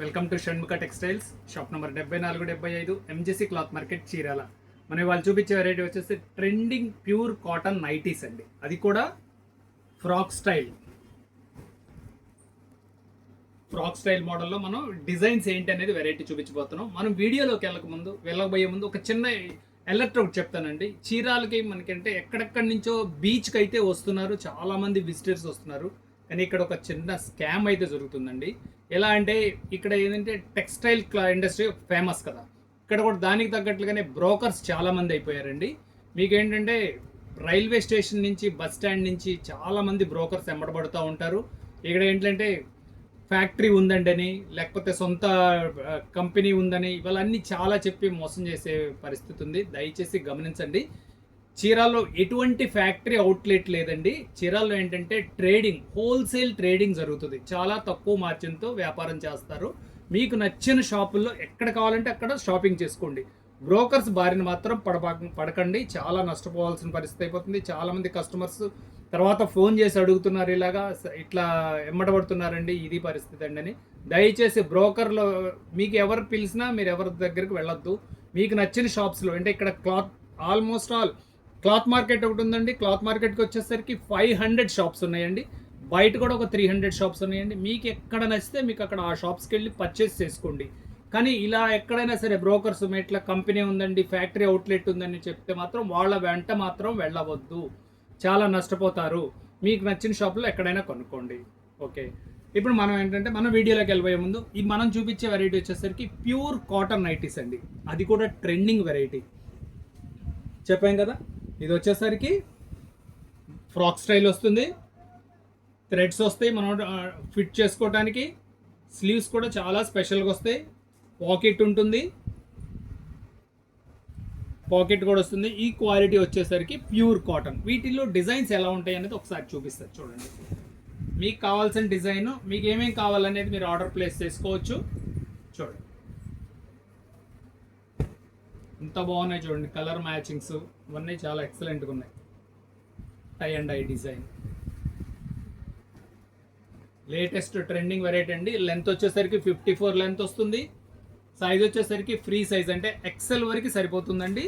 Welcome to Shanmukha textiles shop number 7475 MGC cloth market Chirala. మనం వాళ్ళు చూపించే వెరైటీ వచ్చేసి ట్రెండింగ్ ప్యూర్ కాటన్ నైటీస్ అండి. అది కూడా ఫ్రాక్ స్టైల్ మోడల్లో మనం డిజైన్స్ ఏంటి అనేది వెరైటీ చూపించబోతున్నాం. మనం వీడియోలోకి వెళ్ళబోయే ముందు ఒక చిన్న అలర్ట్ ఒకటి చెప్తానండి. చీరాలకి మనకంటే ఎక్కడెక్కడి నుంచో బీచ్కి అయితే వస్తున్నారు, చాలామంది విజిటర్స్ వస్తున్నారు. కానీ ఇక్కడ ఒక చిన్న స్కామ్ అయితే జరుగుతుందండి. ఎలా అంటే ఇక్కడ ఏంటంటే టెక్స్టైల్ ఇండస్ట్రీ ఫేమస్ కదా, ఇక్కడ కూడా దానికి తగ్గట్లుగానే బ్రోకర్స్ చాలామంది అయిపోయారండి. మీకు ఏంటంటే రైల్వే స్టేషన్ నుంచి బస్ స్టాండ్ నుంచి చాలామంది బ్రోకర్స్ ఎంబడబడుతూ ఉంటారు. ఇక్కడ ఏంటంటే ఫ్యాక్టరీ ఉందండి అని, లేకపోతే సొంత కంపెనీ ఉందని ఇవన్నీ చాలా చెప్పి మోసం చేసే పరిస్థితి ఉంది. దయచేసి గమనించండి. చీరాల్లో ఎటువంటి ఫ్యాక్టరీ అవుట్లెట్ లేదండి. చీరాల్లో ఏంటంటే ట్రేడింగ్, హోల్సేల్ ట్రేడింగ్ జరుగుతుంది. చాలా తక్కువ మార్జిన్తో వ్యాపారం చేస్తారు. మీకు నచ్చిన షాపుల్లో ఎక్కడ కావాలంటే అక్కడ షాపింగ్ చేసుకోండి. బ్రోకర్స్ బారిన మాత్రం పడకండి. చాలా నష్టపోవాల్సిన పరిస్థితి అయిపోతుంది. చాలామంది కస్టమర్స్ తర్వాత ఫోన్ చేసి అడుగుతున్నారు, ఇట్లా ఎమ్మడబడుతున్నారండి, ఇది పరిస్థితి అండి అని. దయచేసి బ్రోకర్లో మీకు ఎవరు పిలిచినా మీరు ఎవరి దగ్గరికి వెళ్ళొద్దు. మీకు నచ్చిన షాప్స్లో అంటే ఇక్కడ ఆల్మోస్ట్ ఆల్ క్లాత్ మార్కెట్ ఒకటి ఉందండి. క్లాత్ మార్కెట్కి వచ్చేసరికి 500 షాప్స్ ఉన్నాయండి. బయట కూడా ఒక 300 షాప్స్ ఉన్నాయండి. మీకు ఎక్కడ నచ్చితే మీకు అక్కడ ఆ షాప్స్కి వెళ్ళి పర్చేస్ చేసుకోండి. కానీ ఇలా ఎక్కడైనా సరే బ్రోకర్స్ ఇట్లా కంపెనీ ఉందండి, ఫ్యాక్టరీ అవుట్లెట్ ఉందని చెప్తే మాత్రం వాళ్ళ వెంట మాత్రం వెళ్ళవద్దు. చాలా నష్టపోతారు. మీకు నచ్చిన షాప్లో ఎక్కడైనా కొనుక్కోండి. ఓకే, ఇప్పుడు మనం ఏంటంటే మన వీడియోలోకి వెళ్ళబోయే ముందు ఈ మనం చూపించే వెరైటీ వచ్చేసరికి ప్యూర్ కాటన్ నైటీస్ అండి. అది కూడా ట్రెండింగ్ వెరైటీ. చెప్పాం కదా, ఇది వచ్చేసరికి ఫ్రాక్ స్టైల్ వస్తుంది. థ్రెడ్స్ వస్తాయి మనం ఫిట్ చేసుకోవడానికి. స్లీవ్స్ కూడా చాలా స్పెషల్గా వస్తాయి. పాకెట్ ఉంటుంది, పాకెట్ కూడా వస్తుంది. ఈ క్వాలిటీ వచ్చేసరికి ప్యూర్ కాటన్. వీటిల్లో డిజైన్స్ ఎలా ఉంటాయి అనేది ఒకసారి చూపిస్తారు చూడండి. మీకు కావాల్సిన డిజైన్, మీకు ఏమేమి కావాలనేది మీరు ఆర్డర్ ప్లేస్ చేసుకోవచ్చు. చూడండి ఎంత బాగున్నాయి చూడండి. కలర్ మ్యాచింగ్స్ ఇవన్నీ చాలా ఎక్సలెంట్గా ఉన్నాయి. Tie and dye design, latest trending variety అండి. లెంత్ వచ్చేసరికి 54 లెంత్ వస్తుంది. సైజ్ వచ్చేసరికి ఫ్రీ సైజ్ అంటే ఎక్సెల్ వరకు సరిపోతుందండి.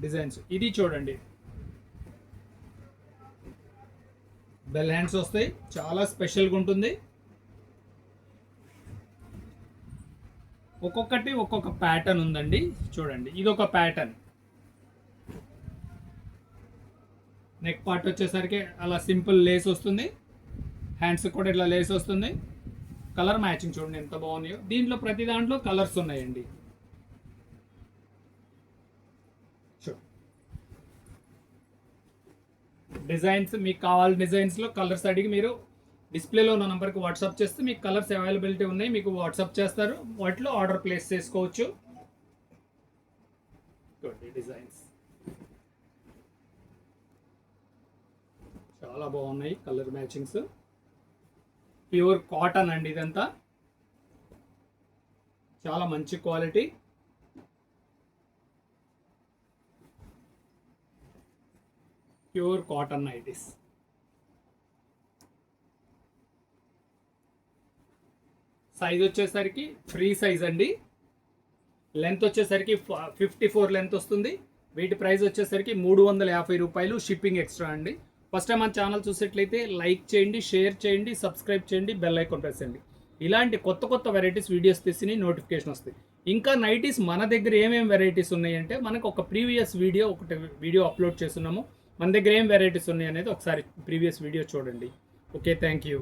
డిజైన్స్ ఇది చూడండి, బెల్ హ్యాండ్స్ వస్తాయి, చాలా స్పెషల్గా ఉంటుంది. ఒక్కొక్కటి ఒక్కొక్క ప్యాటర్న్ ఉందండి. చూడండి, ఇది ఒక ప్యాటర్న్. నెక్ పార్ట్ వచ్చేసరికి అలా సింపుల్ లేస్ వస్తుంది. హ్యాండ్స్ కూడా ఇట్లా లేస్ వస్తుంది. కలర్ మ్యాచింగ్ చూడండి ఎంత బాగున్నాయో. దీంట్లో ప్రతి దాంట్లో కలర్స్ ఉన్నాయండి. డిజైన్స్ మీకు కావాల్సిన డిజైన్స్లో కలర్స్ అడిగి మీరు డిస్ప్లేలో ఉన్న నెంబర్కి వాట్సాప్ చేస్తే మీకు కలర్స్ అవైలబిలిటీ ఉన్నాయి, మీకు వాట్సాప్ చేస్తారు. వాటిలో ఆర్డర్ ప్లేస్ చేసుకోవచ్చు. డిజైన్స్ చాలా బాగున్నాయి, కలర్ మ్యాచింగ్స్. ప్యూర్ కాటన్ అండి ఇదంతా, చాలా మంచి quality. Pure cotton nighties. Size వచ్చేసరికి ఫ్రీ సైజ్ అండి. లెంత్ వచ్చేసరికి 54 లెంత్ వస్తుంది. వీటి ప్రైస్ వచ్చేసరికి 350 రూపాయలు, షిప్పింగ్ ఎక్స్ట్రా అండి. ఫస్ట్ టైం మన ఛానల్ చూసేట్లయితే లైక్ చేయండి, షేర్ చేయండి, సబ్స్క్రైబ్ చేయండి, బెల్ ఐకాన్ ప్రెస్ చేయండి. ఇలాంటి కొత్త కొత్త వెరైటీస్ వీడియోస్ తీసి నోటిఫికేషన్ వస్తాయి. ఇంకా నైటీస్ మన దగ్గర ఏమేమి వెరైటీస్ ఉన్నాయంటే మనకు ఒక ప్రీవియస్ వీడియో అప్లోడ్ చేస్తున్నాము. మన దగ్గర ఏం వెరైటీస్ ఉన్నాయి అనేది ఒకసారి ప్రీవియస్ వీడియో చూడండి. Okay, thank you.